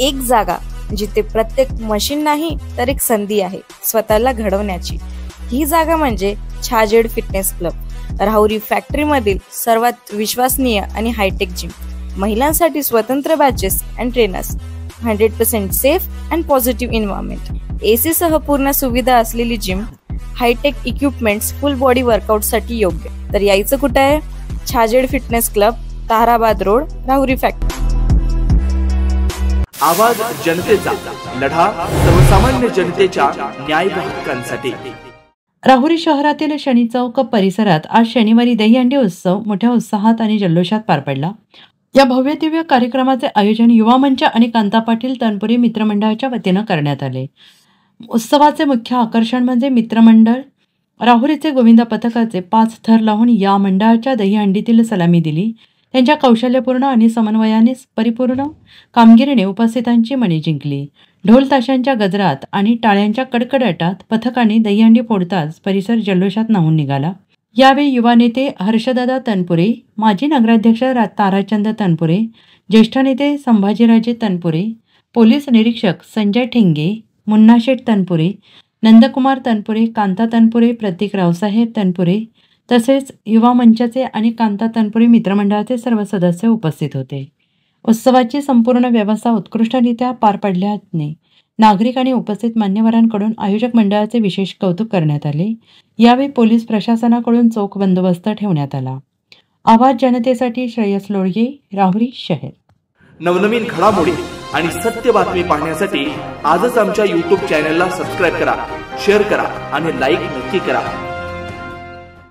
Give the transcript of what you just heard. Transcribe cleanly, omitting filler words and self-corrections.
एक जागा जिथे प्रत्येक मशीन नाही तर एक संधी आहे स्वतःला घडवण्याची। ही जागा म्हणजे Chhajed fitness club, Rahuri factory मधील सर्वात विश्वसनीय आणि हायटेक जिम। महिलांसाठी स्वतंत्र batches and trainers, 100% safe and positive environment, AC सह पूर्ण सुविधा असलेली gym, hi-tech equipments, full body workout साठी योग्य। तर यायचं कुठे आहे? Chhajed fitness club, Tarabad road, Rahuri factory. आवाज जनतेचा, लढा सर्वसामान्य जनतेच्या न्याय व हक्कांसाठी। राहुरी शहरातील शनी चौक परिसरात आज शनिवारी दहीहंडी उत्सव मोठ्या उत्साहात आणि जल्लोषात पार पडला। या भव्य दिव्य कार्यक्रमाचे आयोजन युवा मंच आणि कांता पाटील तनपुरे मित्रमंडळाच्या वतीनं करण्यात आले। उत्सवाचे मुख्य आकर्षण म्हणजे मित्रमंडळ राहुरीचे गोविंदा पथकाचे 5 थर लावून या मंडळाच्या दहीहंडीतील सलामी दिली। त्यांच्या कौशल्यपूर्ण आणि समन्वयाने परिपूर्ण कामगिरीने उपस्थितांची मने जिंकली। ढोल ताशांच्या गजरात आणि टाळ्यांच्या कडकडाटात पथकाने दहीहंडी फोडताच परिसर जल्लोषात न्हाऊन निघाला। यावेळी युवा नेते हर्षदादा तनपुरे, माजी नगराध्यक्ष ताराचंद तनपुरे, ज्येष्ठ नेते संभाजीराजे तनपुरे, पोलीस निरीक्षक संजय ठेंगे, मुन्नाशेठ तनपुरे, नंदकुमार तनपुरे, कांता तनपुरे, प्रतीक रावसाहेब तनपुरे तसेच युवा मंचाचे आणि कांता तनपुरे मित्रमंडळाचे सर्व सदस्य उपस्थित होते। उत्सवाची संपूर्ण व्यवस्था उत्कृष्टरित्या पार पडल्याने नागरिक आणि उपस्थित मान्यवरांकडून आयोजक मंडळाचे विशेष कौतुक करण्यात आले। यावेळी पोलीस प्रशासनाकडून चोख बंदोबस्त ठेवण्यात आला। आवाज जनतेसाठी श्रेयस लोळगे, राहुरी शहर। नवनवीन घडामोडी आणि सत्य बातमी पाहण्यासाठी आजच आमच्या YouTube चॅनलला सबस्क्राइब करा, शेअर करा आणि लाईक नक्की करा।